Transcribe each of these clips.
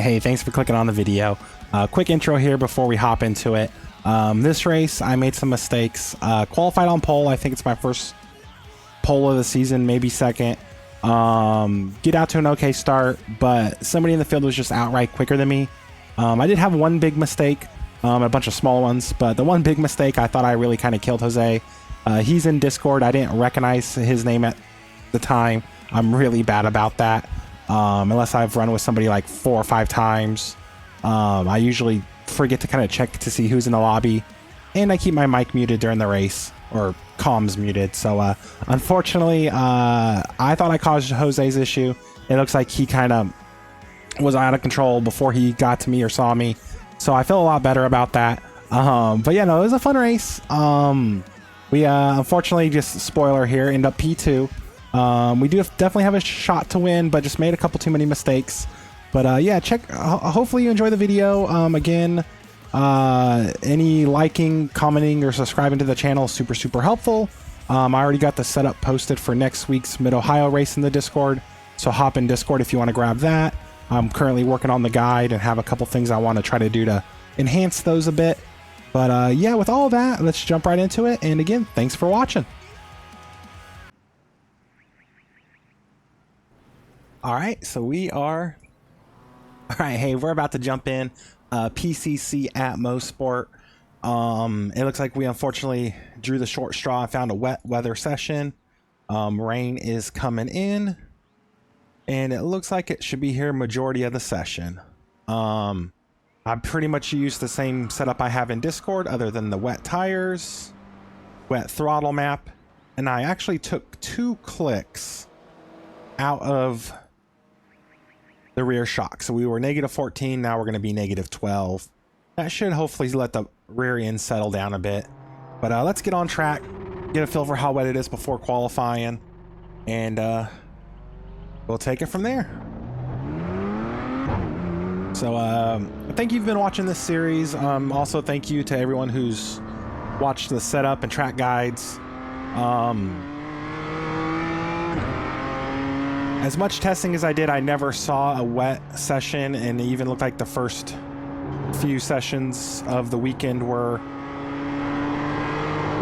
Hey, thanks for clicking on the video. Quick intro here before we hop into it. This race, I made some mistakes. Qualified on pole. I think it's my first pole of the season, maybe second. Get out to an okay start, but somebody in the field was just outright quicker than me. I did have one big mistake, a bunch of small ones, but the one big mistake, I thought I really kind of killed Jose. He's in Discord. I didn't recognize his name at the time. I'm really bad about that. Unless I've run with somebody like 4 or 5 times. I usually forget to kind of check to see who's in the lobby, and I keep my mic muted during the race, or comms muted. So unfortunately, I thought I caused Jose's issue. It looks like he kind of was out of control before he got to me or saw me, so I feel a lot better about that. But yeah, no, it was a fun race. We unfortunately, just spoiler here, end up P2. We do definitely have a shot to win, but just made a couple too many mistakes. But yeah, hopefully you enjoy the video. Again, any liking, commenting, or subscribing to the channel is super helpful. I already got the setup posted for next week's Mid-Ohio race in the Discord, so hop in Discord if you want to grab that. I'm currently working on the guide and have a couple things I want to try to do to enhance those a bit. But yeah, with all that, let's jump right into it. And again, thanks for watching. All right, so all right, hey, we're about to jump in. PCC at Mosport. It looks like we unfortunately drew the short straw and found a wet weather session. Rain is coming in, and it looks like it should be here majority of the session. I pretty much used the same setup I have in Discord, other than the wet tires, wet throttle map, and I actually took 2 clicks out of the rear shock. So we were -14, now we're going to be -12. That should hopefully let the rear end settle down a bit. But let's get on track, get a feel for how wet it is before qualifying, and we'll take it from there. So thank you for been watching this series. Also thank you to everyone who's watched the setup and track guides. As much testing as I did, I never saw a wet session, and it even looked like the first few sessions of the weekend were,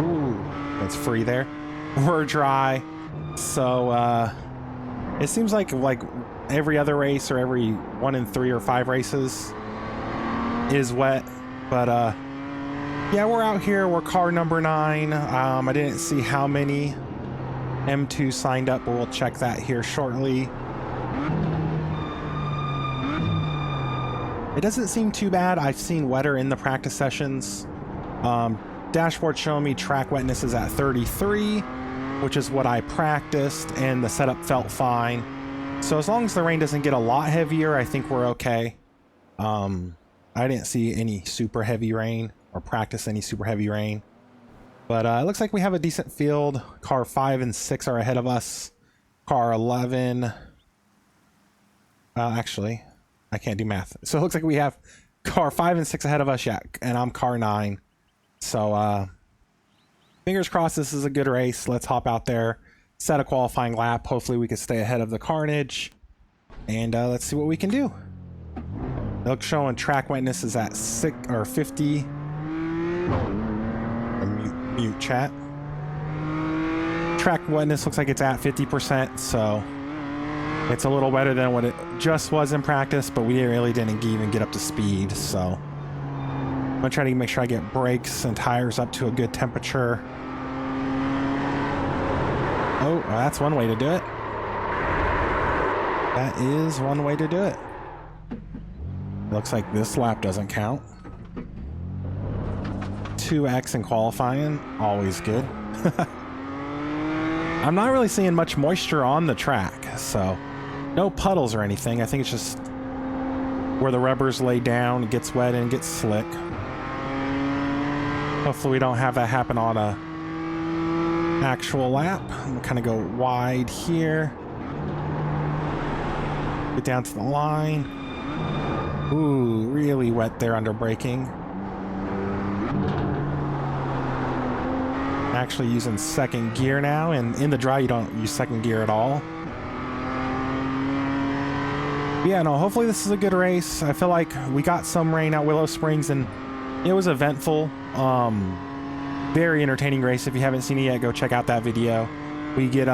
ooh, that's free there, were dry. So it seems like every other race, or every 1 in 3 or 5 races is wet. But yeah, we're out here, we're car number 9. I didn't see how many M2 signed up, but we'll check that here shortly. It doesn't seem too bad. I've seen wetter in the practice sessions. Dashboard showing me track wetness is at 33, which is what I practiced, and the setup felt fine. So as long as the rain doesn't get a lot heavier, I think we're okay. I didn't see any super heavy rain or practice any super heavy rain. But it looks like we have a decent field. Car 5 and 6 are ahead of us. Car 11... actually, I can't do math. So it looks like we have car 5 and 6 ahead of us, yeah, and I'm car 9. So fingers crossed this is a good race. Let's hop out there, set a qualifying lap. Hopefully we can stay ahead of the carnage. And let's see what we can do. It looks showing track wetness is at 50. Mute chat. Track wetness looks like it's at 50%, so it's a little wetter than what it just was in practice, but we really didn't even get up to speed. So I'm gonna try to make sure I get brakes and tires up to a good temperature. Oh, well, that's one way to do it. That is one way to do it. Looks like this lap doesn't count. 2x in qualifying, always good. I'm not really seeing much moisture on the track, so no puddles or anything. I think it's just where the rubbers lay down, it gets wet and gets slick. Hopefully we don't have that happen on a actual lap. I'm gonna kind of go wide here. Get down to the line. Ooh, really wet there under braking. Actually using second gear now, and in the dry you don't use second gear at all. Yeah, no, hopefully this is a good race. I feel like we got some rain at Willow Springs and it was eventful. Very entertaining race. If you haven't seen it yet, go check out that video. We get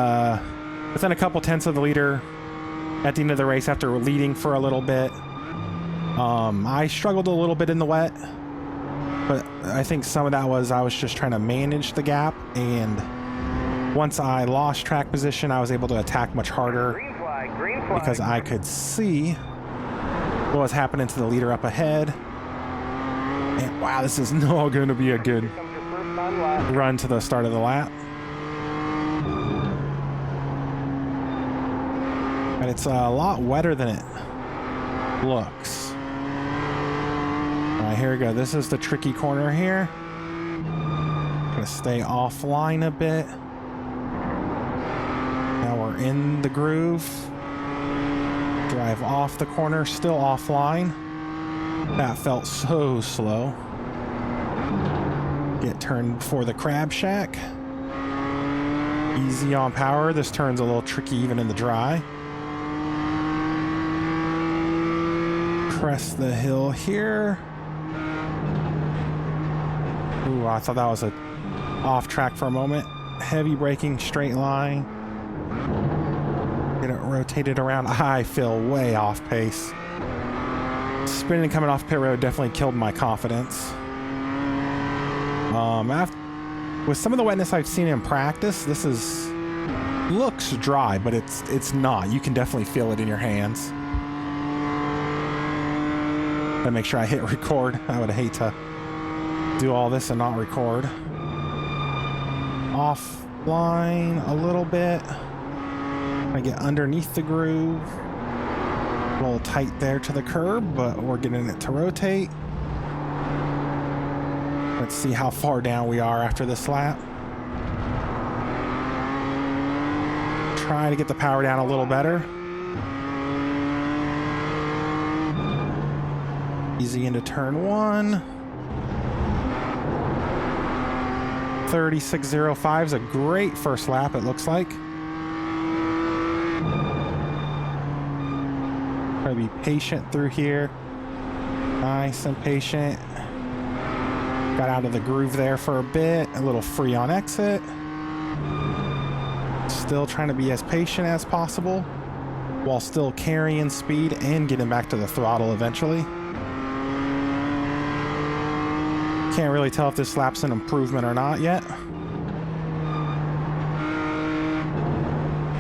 within a couple tenths of the leader at the end of the race after leading for a little bit. I struggled a little bit in the wet, but I think some of that was I was just trying to manage the gap, and once I lost track position, I was able to attack much harder because I could see what was happening to the leader up ahead. And wow, this is not going to be a good run to the start of the lap. And it's a lot wetter than it looks. All right, here we go. This is the tricky corner here. Gonna stay offline a bit. Now we're in the groove. Drive off the corner, still offline. That felt so slow. Get turned before the crab shack. Easy on power. This turn's a little tricky even in the dry. Crest the hill here. Ooh, I thought that was a off track for a moment. Heavy braking, straight line. Get it rotated around. I feel way off pace. Spinning coming off pit road definitely killed my confidence. With some of the wetness I've seen in practice, this looks dry, but it's not. You can definitely feel it in your hands. Gotta make sure I hit record. I would hate to do all this and not record. Offline a little bit. I get underneath the groove. A little tight there to the curb, but we're getting it to rotate. Let's see how far down we are after this lap. Try to get the power down a little better. Easy into turn one. 36.05 is a great first lap, it looks like. Try to be patient through here. Nice and patient. Got out of the groove there for a bit. A little free on exit. Still trying to be as patient as possible while still carrying speed and getting back to the throttle eventually. Can't really tell if this lap's an improvement or not yet.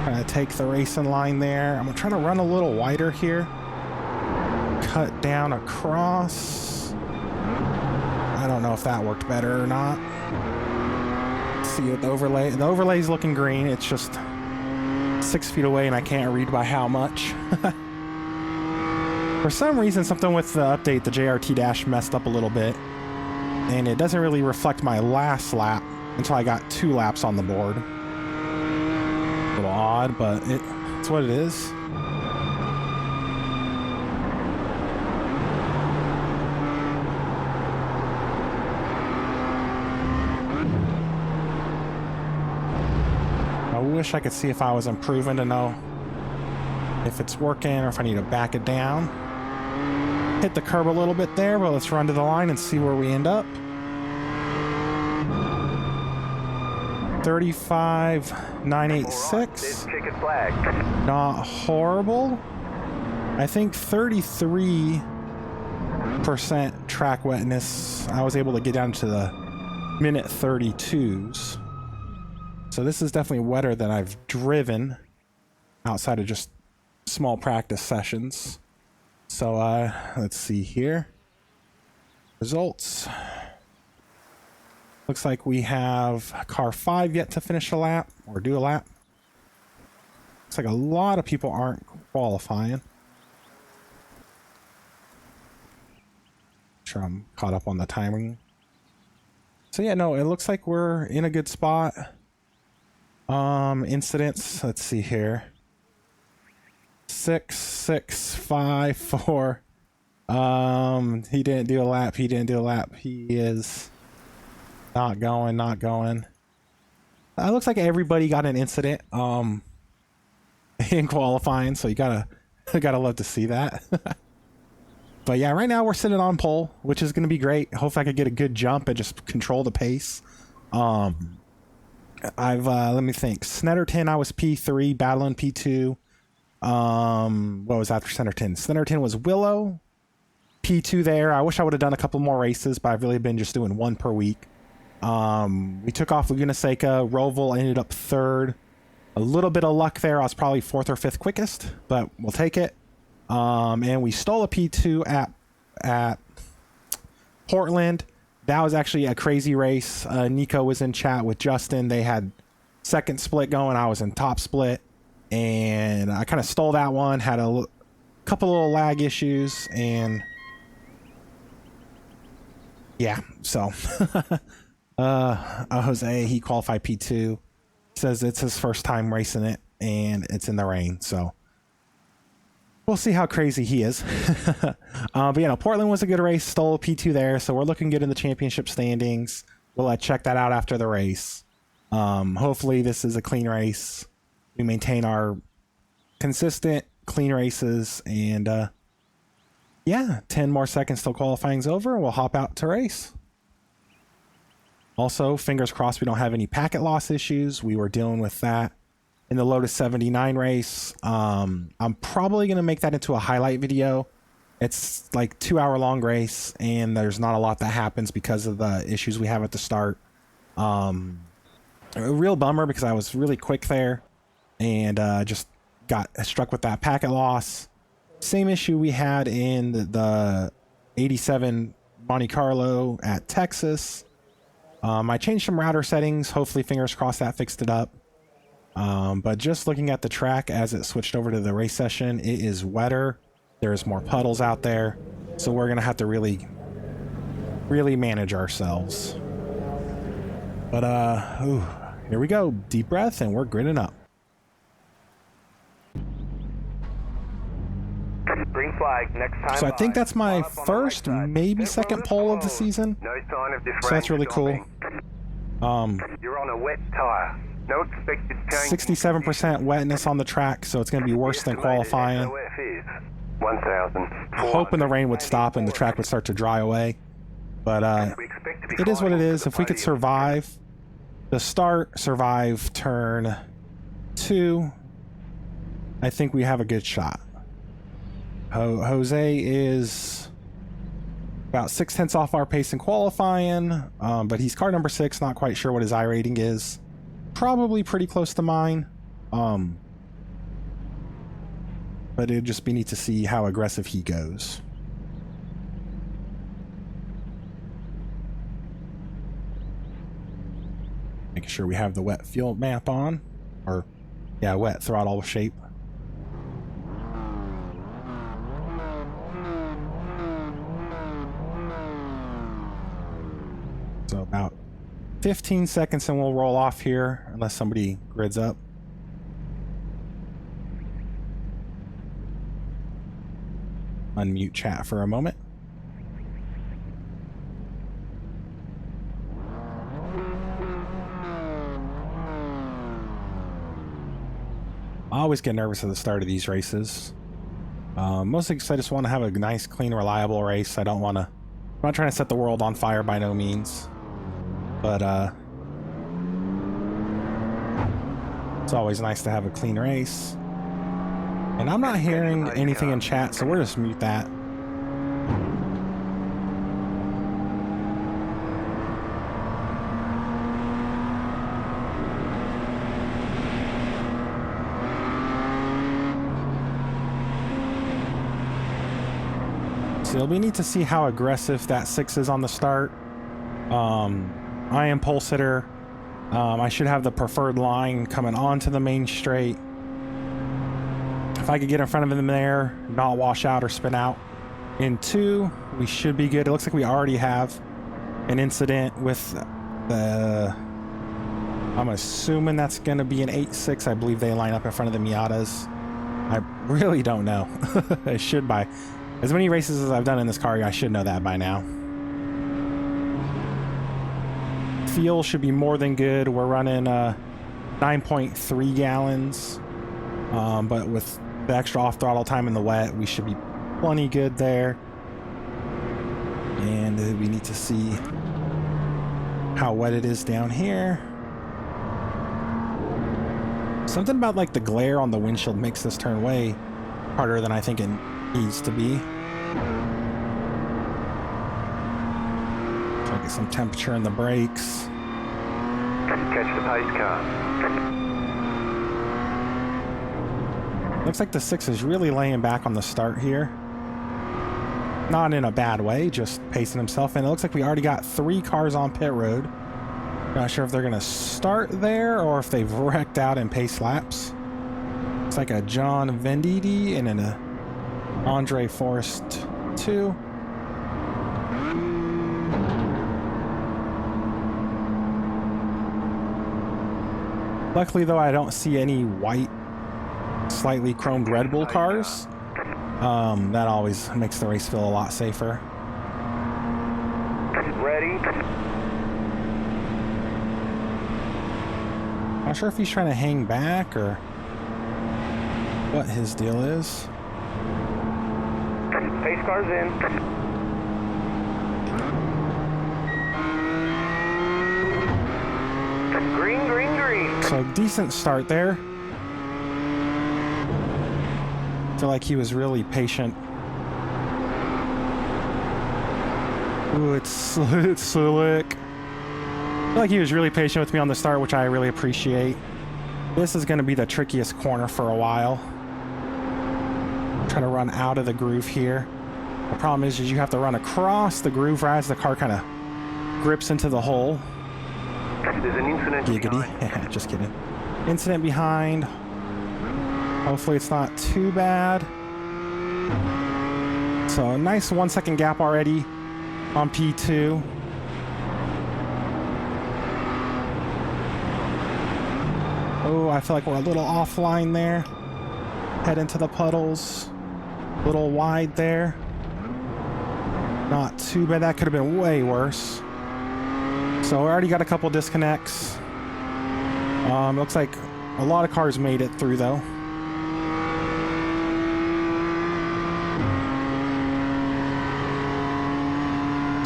Trying to take the racing line there. I'm trying to run a little wider here. Cut down across. I don't know if that worked better or not. See what the overlay. The overlay's looking green. It's just 6 feet away and I can't read by how much. For some reason, something with the update, the JRT dash messed up a little bit. And it doesn't really reflect my last lap until I got 2 laps on the board. A little odd, but it's what it is. I wish I could see if I was improving to know if it's working or if I need to back it down. Hit the curb a little bit there, but let's run to the line and see where we end up. 35.986. Not horrible. I think 33% track wetness. I was able to get down to the minute 32s. So this is definitely wetter than I've driven outside of just small practice sessions. So let's see here. Results. Looks like we have car 5 yet to finish a lap or do a lap. Looks like a lot of people aren't qualifying. Sure, I'm caught up on the timing. So yeah, no, it looks like we're in a good spot. Incidents, let's see here. 6, 6, 5, 4. He didn't do a lap. He didn't do a lap. He is not going. It looks like everybody got an incident in qualifying, so you gotta Gotta love to see that. But yeah, right now we're sitting on pole, which is going to be great. Hopefully I could get a good jump and just control the pace. Let me think. Snetterton, I was P3, battling P2. What was after Snetterton? Snetterton was Willow, P2 there. I wish I would have done a couple more races, but I've really been just doing one per week. We took off Laguna Seca. Roval ended up 3rd. A little bit of luck there. I was probably 4th or 5th quickest, but we'll take it. And we stole a P2 at Portland. That was actually a crazy race. Nico was in chat with Justin. They had second split going. I was in top split, and I kind of stole that one. Had a couple little lag issues, and yeah. So Jose, he qualified P2. Says it's his first time racing it, and it's in the rain. So we'll see how crazy he is. But yeah, no, Portland was a good race. Stole a P2 there, so we're looking good in the championship standings. We'll check that out after the race. Hopefully this is a clean race. We maintain our consistent clean races, and yeah, 10 more seconds till qualifying's over. We'll hop out to race. Also, fingers crossed we don't have any packet loss issues. We were dealing with that in the Lotus 79 race. I'm probably going to make that into a highlight video. It's like 2-hour long race, and there's not a lot that happens because of the issues we have at the start. A real bummer because I was really quick there, and just got struck with that packet loss. Same issue we had in the 87 Monte Carlo at Texas. I changed some router settings. Hopefully, fingers crossed, that fixed it up. But just looking at the track as it switched over to the race session, it is wetter. There's more puddles out there. So we're going to have to really manage ourselves. But, here we go. Deep breath, and we're grinning up. Green flag, next time. So I think that's my first, maybe second pole of the season. No sign of So that's really cool. You're on a wet tire. No expected change. 67% wetness on the track, so it's going to be worse than qualifying. 1,000. Hoping the rain would stop and the track would start to dry away. But it is what it is. If we could survive the start, survive turn 2, I think we have a good shot. Jose is about 0.6 off our pace in qualifying, but he's car number 6. Not quite sure what his I rating is. Probably pretty close to mine. But it'd just be neat to see how aggressive he goes. Making sure we have the wet fuel map on. Or, yeah, wet throttle shape. So about 15 seconds and we'll roll off here, unless somebody grids up. Unmute chat for a moment. I always get nervous at the start of these races. Mostly because I just want to have a nice, clean, reliable race. I'm not trying to set the world on fire by no means. But it's always nice to have a clean race. And I'm not hearing anything in chat, so we'll just mute that. So we need to see how aggressive that 6 is on the start. I am pole sitter. I should have the preferred line coming onto the main straight. If I could get in front of him there, not wash out or spin out. In 2, we should be good. It looks like we already have an incident with the... I'm assuming that's going to be an 8.6. I believe they line up in front of the Miatas. I really don't know. I should by... As many races as I've done in this car, I should know that by now. Fuel should be more than good. We're running 9.3 gallons, but with the extra off throttle time in the wet, we should be plenty good there. And we need to see how wet it is down here. Something about like the glare on the windshield makes this turn way harder than I think it needs to be. Try to get some temperature in the brakes. Catch the pace car. Looks like the 6 is really laying back on the start here. Not in a bad way, just pacing himself. And it looks like we already got 3 cars on pit road. Not sure if they're going to start there or if they've wrecked out and pace laps. It's like a John Venditti and an Andre Forrest 2. Luckily, though, I don't see any white, slightly chromed Red Bull cars. That always makes the race feel a lot safer. Ready? Not sure if he's trying to hang back or what his deal is. Pace car's in. Green, green, green. So decent start there. Feel like he was really patient. Ooh, it's slick. I feel like he was really patient with me on the start, which I really appreciate. This is going to be the trickiest corner for a while. Try to run out of the groove here. The problem is you have to run across the groove right as the car kind of grips into the hole. There's an incident behind. Just kidding. Incident behind. Hopefully it's not too bad. So a nice 1 second gap already on P2. Oh, I feel like we're a little offline there. Head into the puddles. A little wide there. Not too bad. That could have been way worse. So we already got a couple disconnects. Looks like a lot of cars made it through though.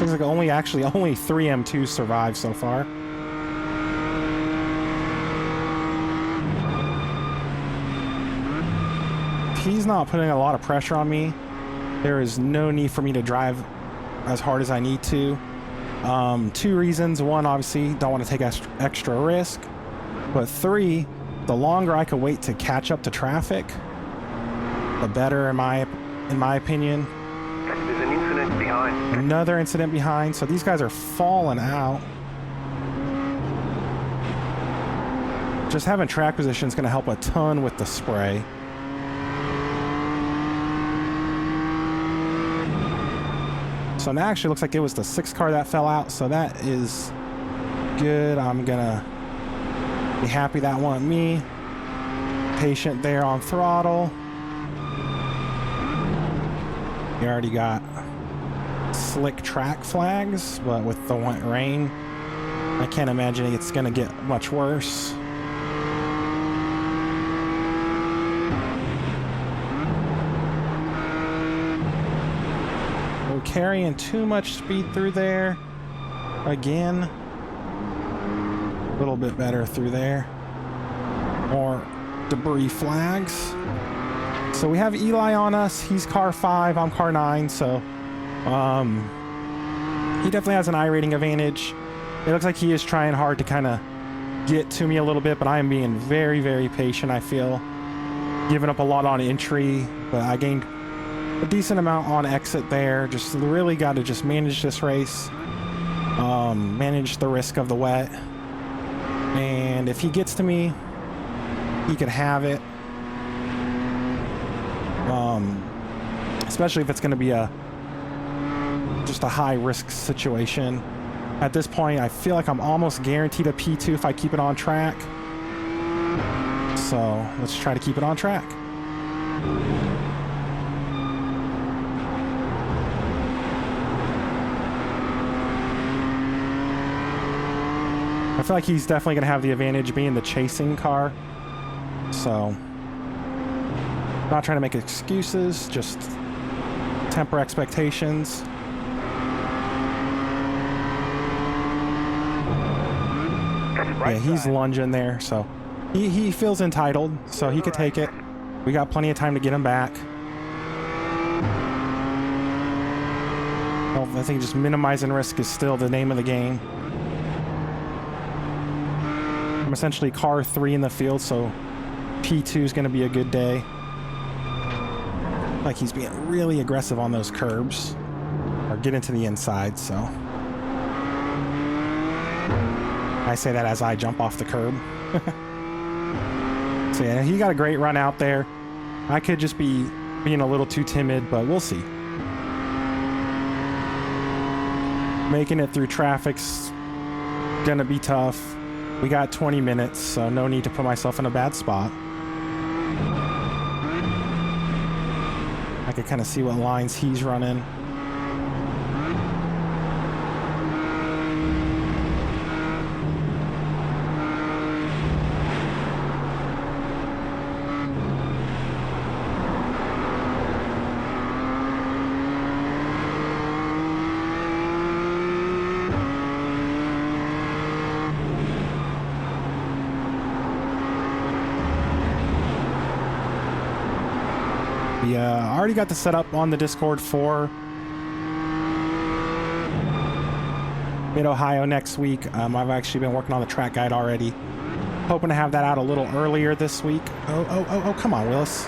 Looks like only 3 M2s survived so far. He's not putting a lot of pressure on me. There is no need for me to drive as hard as I need to. 2 reasons. 1, obviously, don't want to take extra risk. But 3, the longer I could wait to catch up to traffic, the better, in my opinion. There's an incident behind. Another incident behind. So these guys are falling out. Just having track position is going to help a ton with the spray. So now actually looks like it was the 6th car that fell out. So that is good. I'm going to be happy that wasn't me. Patient there on throttle. We already got slick track flags, but with the rain, I can't imagine it's going to get much worse. We're carrying too much speed through there. Again. A little bit better through there. More debris flags. So we have Eli on us. He's car 5, I'm car 9, so he definitely has an iRating advantage. It looks like he is trying hard to kind of get to me a little bit, but I am being very, very patient, I feel. Giving up a lot on entry, but I gained a decent amount on exit there. Just really got to just manage this race. Manage the risk of the wet. And if he gets to me, he could have it. Especially if it's going to be just a high risk situation. At this point, I feel like I'm almost guaranteed a P2 if I keep it on track. So let's try to keep it on track. I feel like he's definitely going to have the advantage being the chasing car. So Not trying to make excuses, just temper expectations. Yeah, he's lunging there, so he feels entitled, so he could take it. We got plenty of time to get him back. Well, I think just minimizing risk is still the name of the game. I'm essentially car 3 in the field, so P2 is going to be a good day. Like he's being really aggressive on those curbs, or get into the inside, so. I say that as I jump off the curb. So yeah, he got a great run out there. I could just be being a little too timid, but we'll see. Making it through traffic's gonna be tough. We got 20 minutes, so no need to put myself in a bad spot. I could kind of see what lines he's running. I already got the setup on the Discord for Mid-Ohio next week. I've actually been working on the track guide already. Hoping to have that out a little earlier this week. Oh, come on, Willis.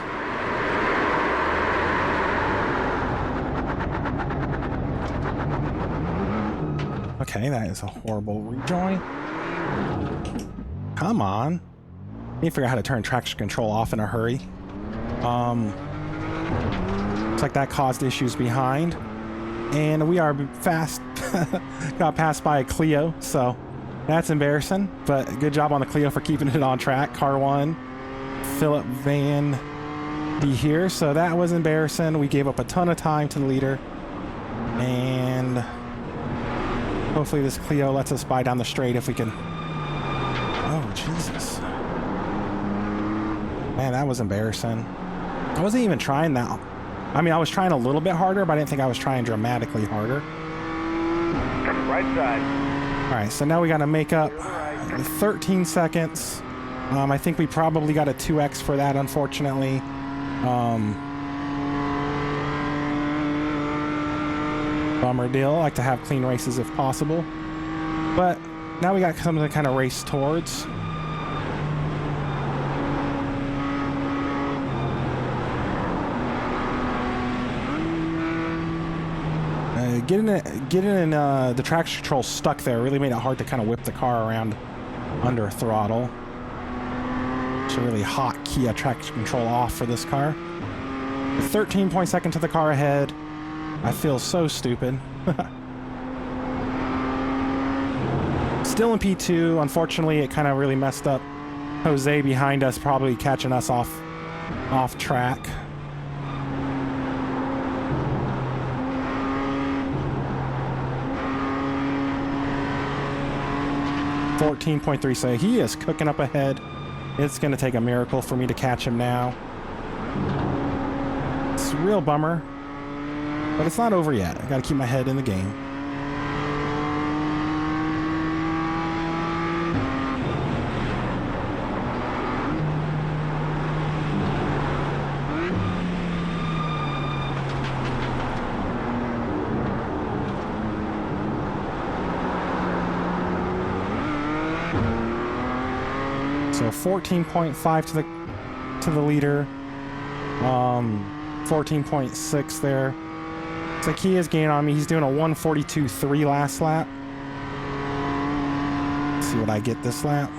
Okay, that is a horrible rejoin. Come on. Need to figure out how to turn traction control off in a hurry. Looks like that caused issues behind. And we are fast. Got passed by a Clio, so that's embarrassing. But good job on the Clio for keeping it on track. Car 1, Philip Van D here. So that was embarrassing. We gave up a ton of time to the leader. And hopefully this Clio lets us buy down the straight if we can. Oh, Jesus. Man, that was embarrassing. I wasn't even trying that. I mean, I was trying a little bit harder, but I didn't think I was trying dramatically harder. Right side. All right, so now we got to make up 13 seconds. I think we probably got a 2x for that, unfortunately. Bummer deal. I like to have clean races if possible. But now we got something to kind of race towards. Getting the traction control stuck there really made it hard to kind of whip the car around under throttle. It's a really hot Kia traction control off for this car. 13.2 to the car ahead. I feel so stupid. Still in P2. Unfortunately, it kind of really messed up Jose behind us, probably catching us off track. 14.3, so he is cooking up ahead. It's going to take a miracle for me to catch him now. It's a real bummer, but it's not over yet. I got to keep my head in the game. So 14.5 to the leader, 14.6 there. It's like he is gaining on me. He's doing a 142.3 last lap. Let's see what I get this lap.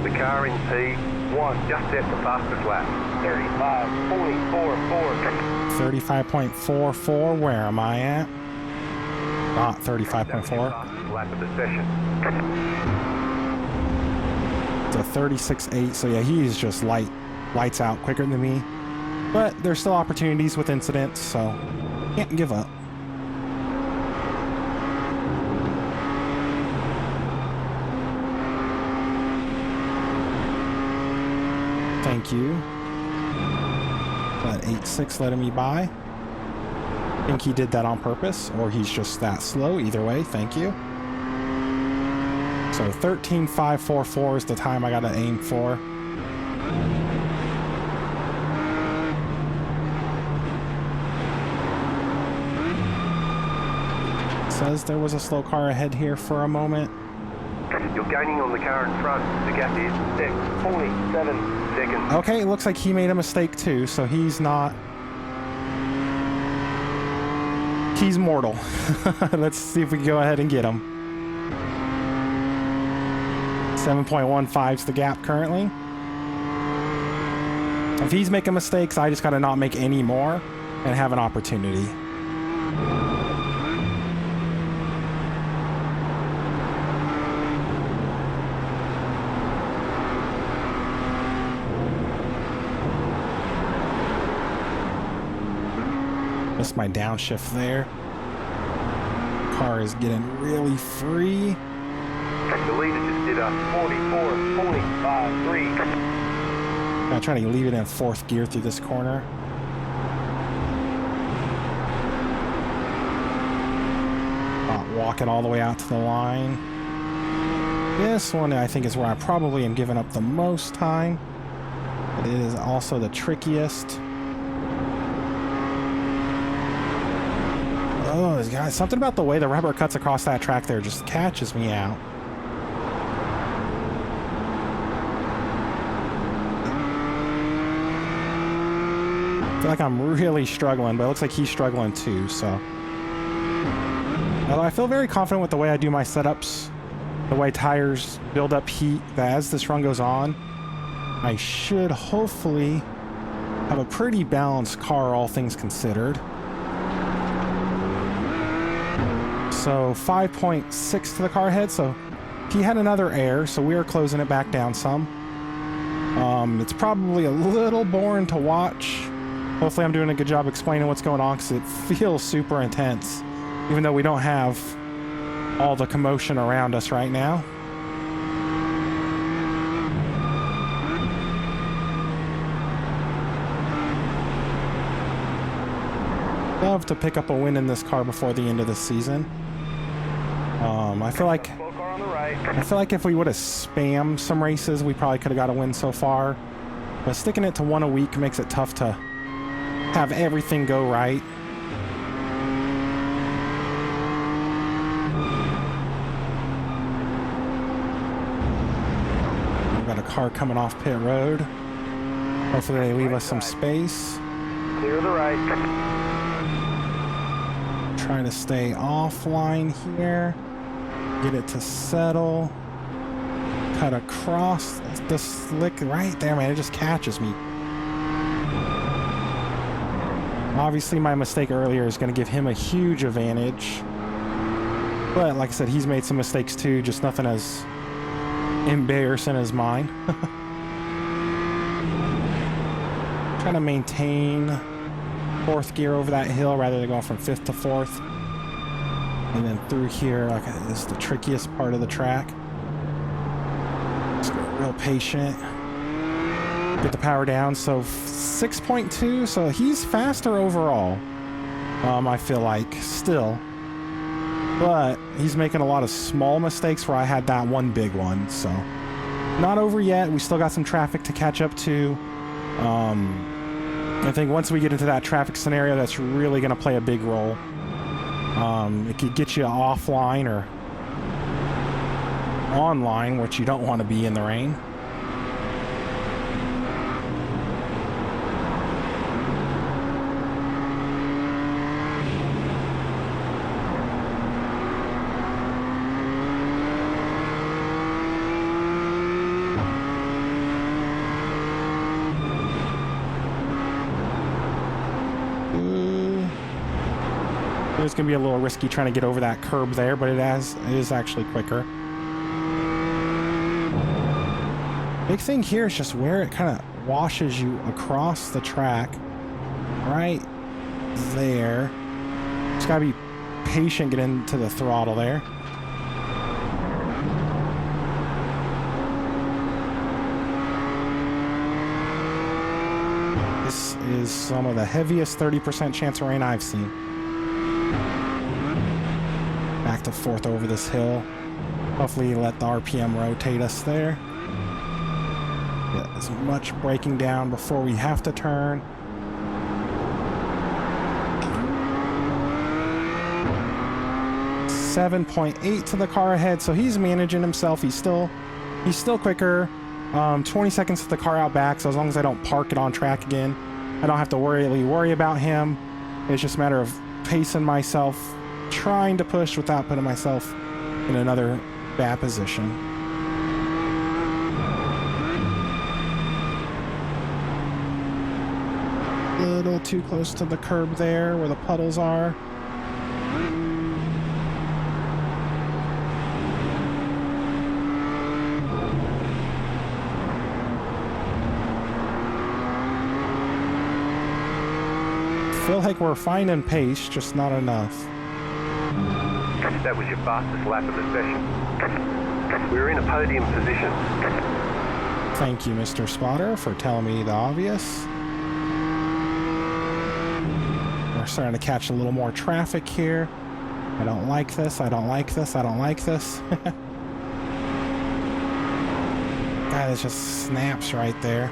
The car in P1 just set the fastest lap. 35.44. 35.44. Where am I at? Not 35.4. Fastest lap of the session. to 36.8. So yeah, he's just lights out quicker than me. But there's still opportunities with incidents, so can't give up. Thank you. That 8.6 letting me by. I think he did that on purpose, or he's just that slow. Either way, thank you. So 13.544 is the time I gotta aim for. Says there was a slow car ahead here for a moment. You're gaining on the car in front. The gap is 47 seconds. Okay, it looks like he made a mistake too, so he's not... He's mortal. Let's see if we can go ahead and get him. 7.15 is the gap currently. If he's making mistakes, I just gotta not make any more and have an opportunity. Missed my downshift there. Car is getting really free. The leader just did a 44.53. Gotta try to leave it in fourth gear through this corner. Not walking all the way out to the line. This one I think is where I probably am giving up the most time. But it is also the trickiest. Oh, guys, something about the way the rubber cuts across that track there just catches me out. I feel like I'm really struggling, but it looks like he's struggling too, so. Although I feel very confident with the way I do my setups, the way tires build up heat, that as this run goes on, I should hopefully have a pretty balanced car, all things considered. So 5.6 to the car head, so he had another air, so we are closing it back down some. It's probably a little boring to watch. Hopefully I'm doing a good job explaining what's going on, because it feels super intense, even though we don't have all the commotion around us right now. Love to pick up a win in this car before the end of the season. I feel like if we would have spammed some races, we probably could have got a win so far. But sticking it to one a week makes it tough to have everything go right. We've got a car coming off pit road. Hopefully they leave us some space. Clear the right. Trying to stay offline here. Get it to settle. Cut across the slick right there, man. It just catches me. Obviously, my mistake earlier is going to give him a huge advantage. But like I said, he's made some mistakes too, just nothing as embarrassing as mine. Trying to maintain fourth gear over that hill rather than going from fifth to fourth. And then through here, like this is the trickiest part of the track. Just go real patient. Get the power down. So 6.2. So he's faster overall. I feel like still, but he's making a lot of small mistakes where I had that one big one. So not over yet. We still got some traffic to catch up to. I think once we get into that traffic scenario, that's really going to play a big role. It could get you offline or online, which you don't want to be in the rain. It's going to be a little risky trying to get over that curb there, but it is actually quicker. Big thing here is just where it kind of washes you across the track. Right there. Just gotta be patient, get into the throttle there. This is some of the heaviest 30% chance of rain I've seen. Back to fourth over this hill. Hopefully let the RPM rotate us there. Get as much braking down before we have to turn. .8 to the car ahead, so he's managing himself. He's still quicker. 20 seconds to the car out back, so as long as I don't park it on track again, I don't have to worry about him. It's just a matter of pacing myself, trying to push without putting myself in another bad position. A little too close to the curb there where the puddles are. Feel like we're finding pace, just not enough. That was your fastest lap of the session. We're in a podium position. Thank you, Mr. Spotter, for telling me the obvious. We're starting to catch a little more traffic here. I don't like this, I don't like this, I don't like this. Guy that just snaps right there.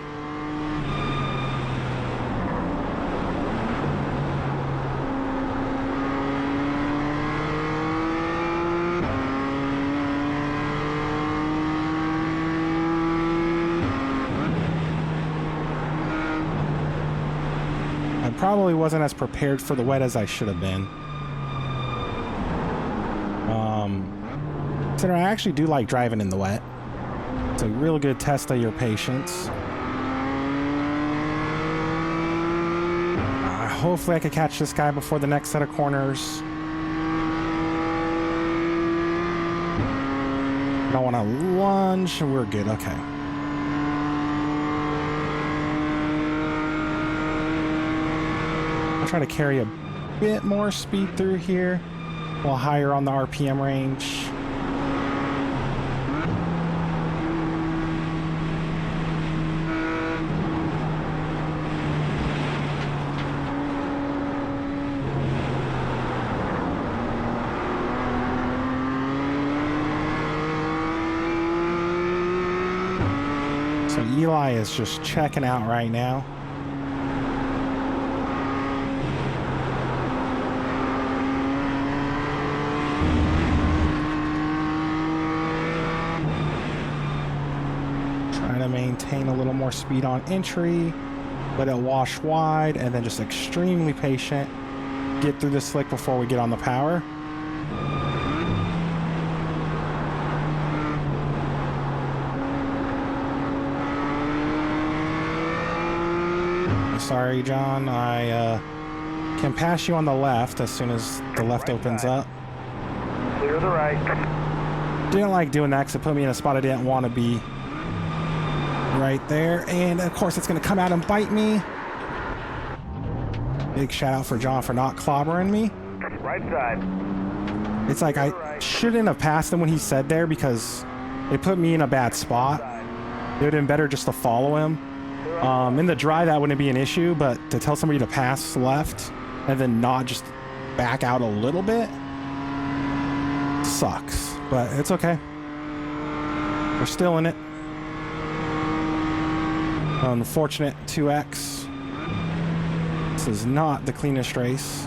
Probably wasn't as prepared for the wet as I should have been. Considering I actually do like driving in the wet. It's a real good test of your patience. Hopefully I could catch this guy before the next set of corners. Don't want to lunge. We're good. Okay. Try to carry a bit more speed through here, a little higher on the RPM range. So Eli is just checking out right now. To maintain a little more speed on entry, let it wash wide, and then just extremely patient. Get through the slick before we get on the power. Sorry, John. I can pass you on the left as soon as the left opens up. Clear the right. Didn't like doing that because it put me in a spot I didn't want to be. Right there, and of course it's going to come out and bite me. Big shout out for John for not clobbering me. Right side. It's like I shouldn't have passed him when he said there because it put me in a bad spot. It would have been better just to follow him. In the dry that wouldn't be an issue, but to tell somebody to pass left and then not just back out a little bit sucks, but it's okay. We're still in it. Unfortunate 2X. This is not the cleanest race.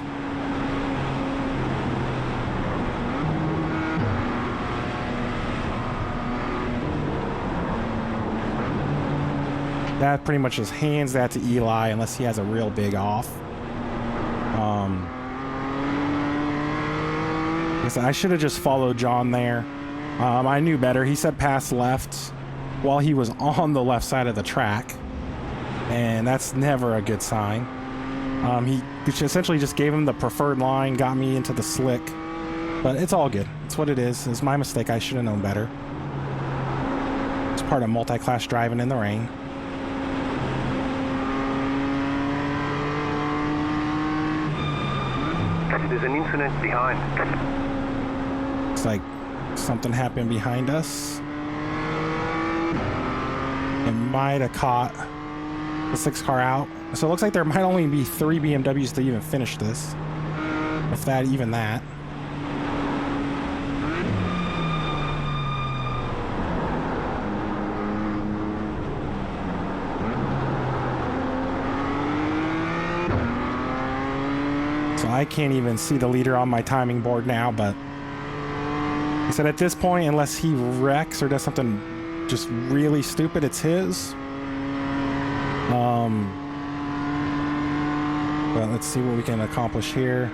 That pretty much just hands that to Eli unless he has a real big off. I should have just followed John there. I knew better. He said pass left while he was on the left side of the track. And that's never a good sign. He essentially just gave him the preferred line, got me into the slick. But it's all good. It's what it is. It's my mistake. I should have known better. It's part of multi-class driving in the rain. There's an incident behind. It's like something happened behind us. It might have caught the 6 car out. So it looks like there might only be 3 BMWs to even finish this. If that, even that. So I can't even see the leader on my timing board now, but he said at this point, unless he wrecks or does something just really stupid, it's his. But let's see what we can accomplish here.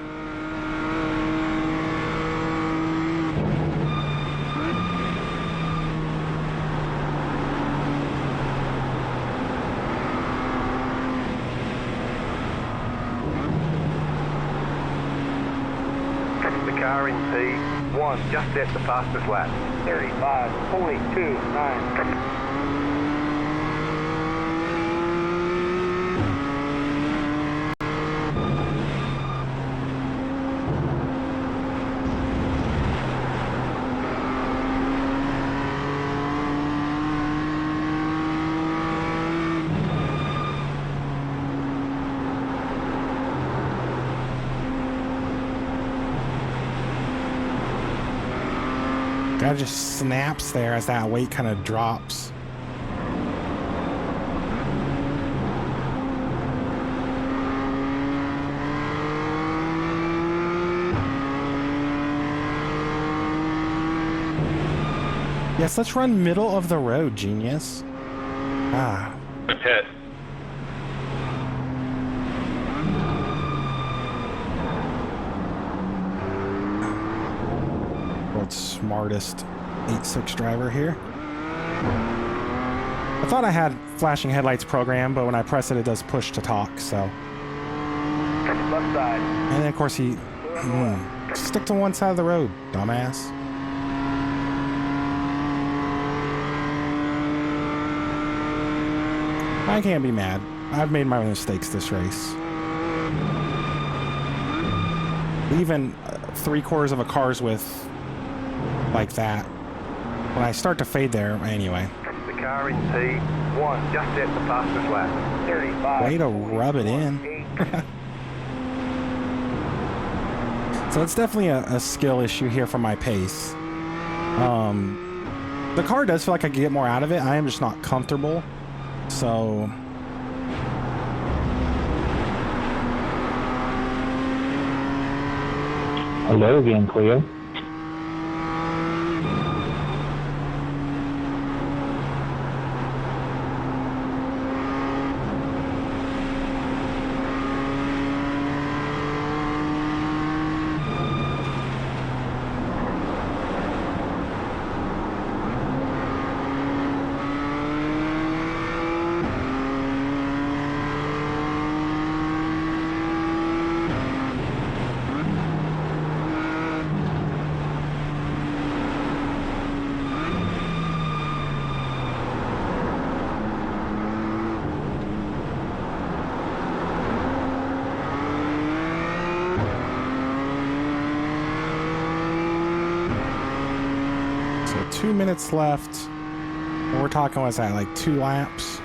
The car in P1 just set the fastest lap. 35.42.9. Guy just snaps there as that weight kind of drops. Yes, let's run middle of the road, genius. Ah. Pit. World's smartest 8.6 driver here. I thought I had flashing headlights programmed, but when I press it, it does push to talk, so. Left side. And then, of course, he... stick to one side of the road, dumbass. I can't be mad. I've made my mistakes this race. Even 3/4 of a car's width like that. When I start to fade there, anyway. The car in P1 just set the fastest lap. 35. Way to rub it in. So it's definitely a skill issue here for my pace. The car does feel like I can get more out of it. I am just not comfortable. So... Hello again, Cleo. So 2 minutes left. We're talking, what's that, like 2 laps?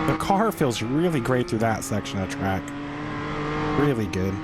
The car feels really great through that section of track. Really good.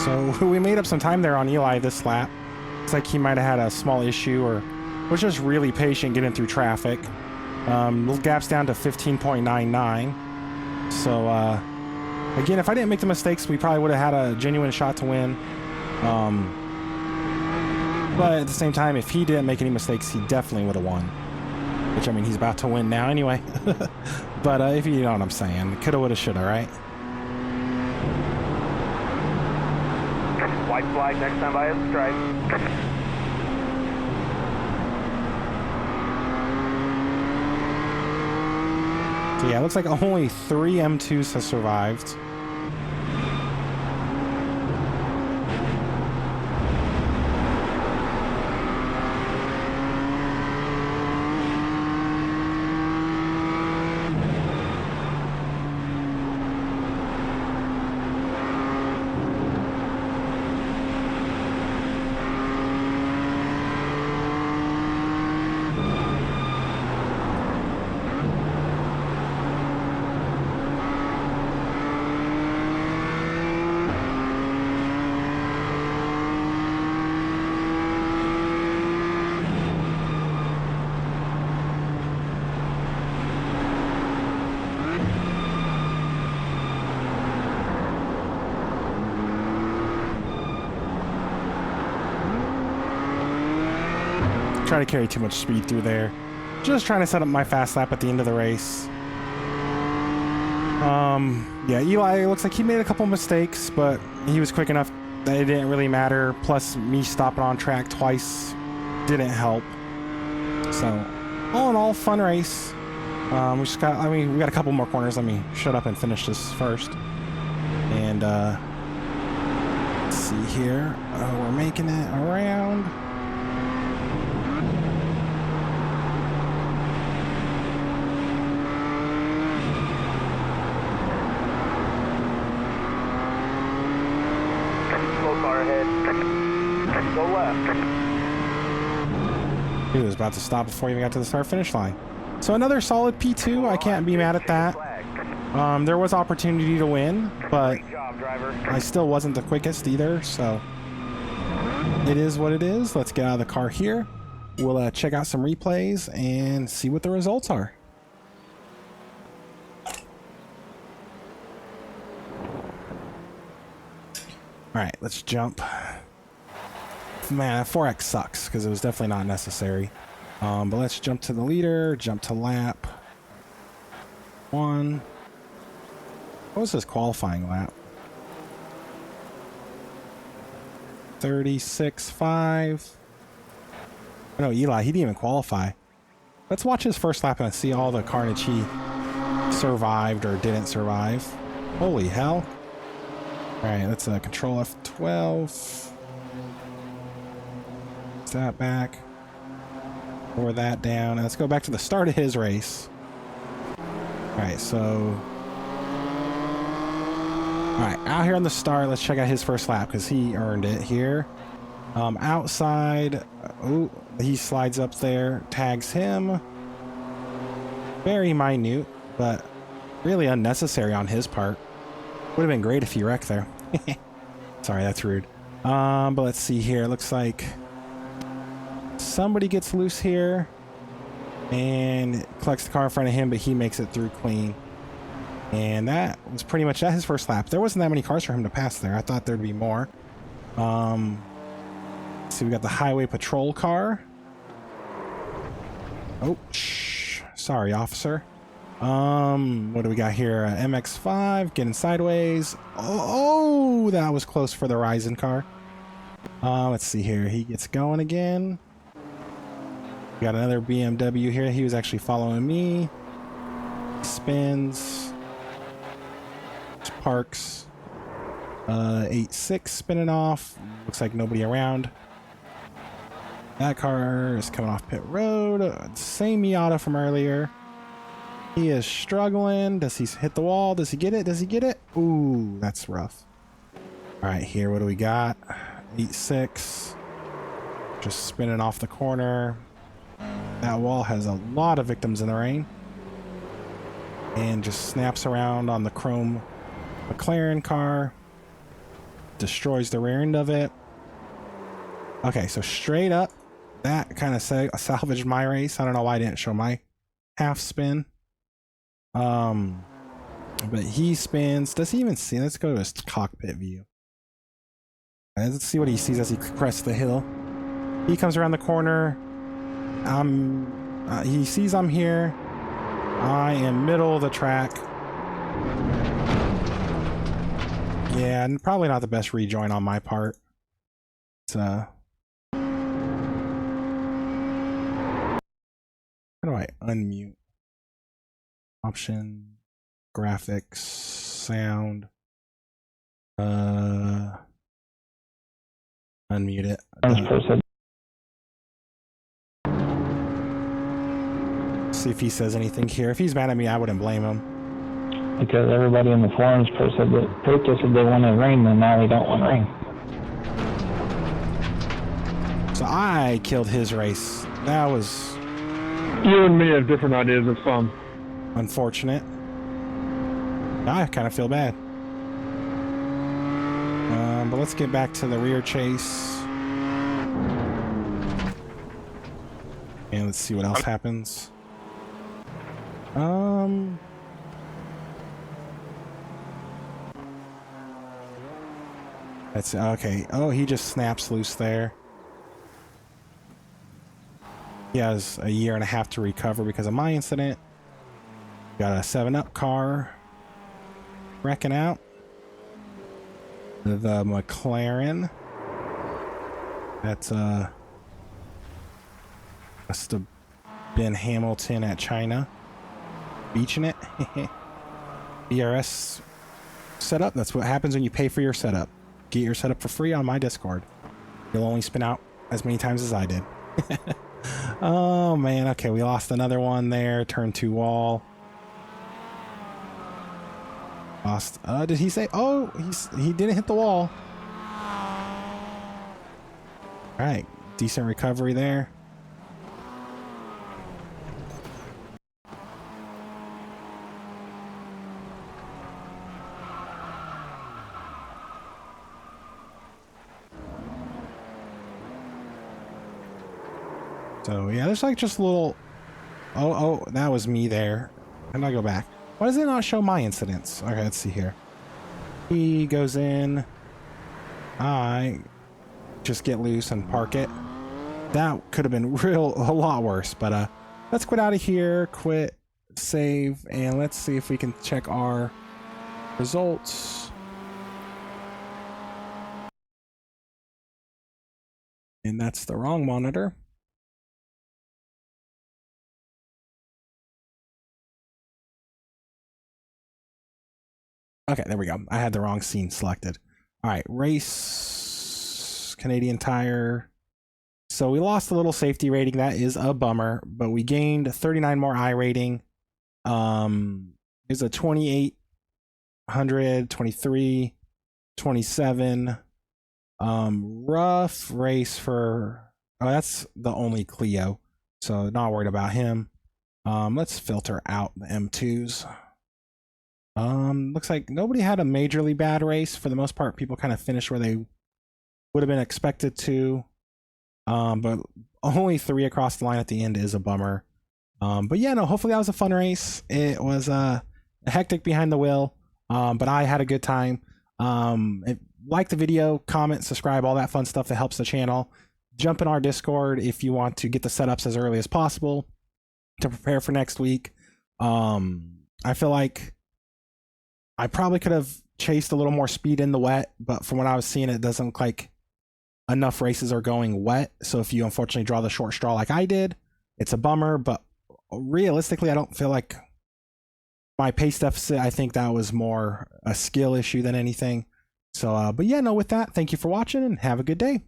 So we made up some time there on Eli this lap. It's like he might have had a small issue or was just really patient getting through traffic. Little gaps down to 15.99. So again, if I didn't make the mistakes, we probably would have had a genuine shot to win. But at the same time, if he didn't make any mistakes, he definitely would have won. Which, I mean, he's about to win now anyway. But if you know what I'm saying, coulda, woulda, shoulda, right? White flag next time by a stripe. So yeah, it looks like only 3 M2s have survived. Try to carry too much speed through there. Just trying to set up my fast lap at the end of the race. Yeah, Eli looks like he made a couple mistakes, but he was quick enough that it didn't really matter. Plus, me stopping on track twice didn't help. So, all in all, fun race. We got a couple more corners. Let me shut up and finish this first. And let's see here. We're making it around. Go left. He was about to stop before he even got to the start-finish line. So another solid P2. I can't be mad at that. There was opportunity to win, but I still wasn't the quickest either, so it is what it is. Let's get out of the car here. We'll check out some replays and see what the results are. All right, let's jump. Man, that 4X sucks because it was definitely not necessary. But let's jump to the leader, jump to lap 1. What was his qualifying lap? 36.5. No, Eli, he didn't even qualify. Let's watch his first lap and see all the carnage he survived or didn't survive. Holy hell. Alright, let's control F12. Put that back. Lower that down. And let's go back to the start of his race. Alright, so... Alright, out here on the start, let's check out his first lap because he earned it here. Outside, oh, he slides up there, tags him. Very minute, but really unnecessary on his part. Would have been great if he wrecked there. Sorry, that's rude. But let's see here. It looks like somebody gets loose here and collects the car in front of him, but he makes it through clean. And that was pretty much his first lap. There wasn't that many cars for him to pass there. I thought there'd be more. So we got the highway patrol car. Oh, shh. Sorry, officer. What do we got here? MX-5 getting sideways. Oh, that was close for the Ryzen car. Let's see here. He gets going again. We got another BMW here. He was actually following me. Spins. Parks. 8.6 spinning off. Looks like nobody around. That car is coming off pit road. Same Miata from earlier. He is struggling. Does he hit the wall? Does he get it? Does he get it? Ooh, that's rough. All right, here, what do we got? 8.6. Just spinning off the corner. That wall has a lot of victims in the rain. And just snaps around on the chrome McLaren car. destroys the rear end of it. Okay, so straight up, that kind of salvaged my race. I don't know why I didn't show my half spin. But he spins. Does he even see? Let's go to his cockpit view. Let's see what he sees as he crests the hill. He comes around the corner. He sees I'm here. I am middle of the track. Yeah, and probably not the best rejoin on my part. It's how do I unmute? Option, graphics, sound. Unmute it. See if he says anything here. If he's mad at me, I wouldn't blame him. Because everybody in the forums protested they wanted rain, and now they don't want rain. So I killed his race. That was... You and me have different ideas of fun. unfortunate. I kind of feel bad. But let's get back to the rear chase. And let's see what else happens. That's okay. Oh, he just snaps loose there. He has a year and a half to recover because of my incident. Got a 7-Up car wrecking out. The McLaren. That's must have been Hamilton at China. Beaching it. BRS setup. That's what happens when you pay for your setup. Get your setup for free on my Discord. You'll only spin out as many times as I did. Oh man, okay, we lost another one there. Turn 2 wall. Lost. Did he say? Oh, he didn't hit the wall. All right, decent recovery there. So yeah, there's like just a little. Oh, that was me there. And I go back. Why does it not show my incidents? Okay, let's see here. He goes in. I just get loose and park it. That could have been a lot worse. But let's quit out of here. Quit, save, and let's see if we can check our results. And that's the wrong monitor. Okay, there we go. I had the wrong scene selected. All right, race, Canadian Tire. So we lost a little safety rating. That is a bummer, but we gained 39 more I rating. It's a 2800, 23, 27. Rough race for, oh, that's the only Clio. So not worried about him. Let's filter out the M2s. Looks like nobody had a majorly bad race. For the most part, people kind of finished where they would have been expected to. But only 3 across the line at the end is a bummer. But yeah, no, hopefully that was a fun race. It was hectic behind the wheel, but I had a good time. Like the video, comment, subscribe, all that fun stuff that helps the channel. Jump in our Discord if you want to get the setups as early as possible to prepare for next week. I feel like I probably could have chased a little more speed in the wet, but from what I was seeing, it doesn't look like enough races are going wet. So if you unfortunately draw the short straw like I did, it's a bummer, but realistically, I don't feel like my pace deficit. I think that was more a skill issue than anything. So, but yeah, no, with that, thank you for watching and have a good day.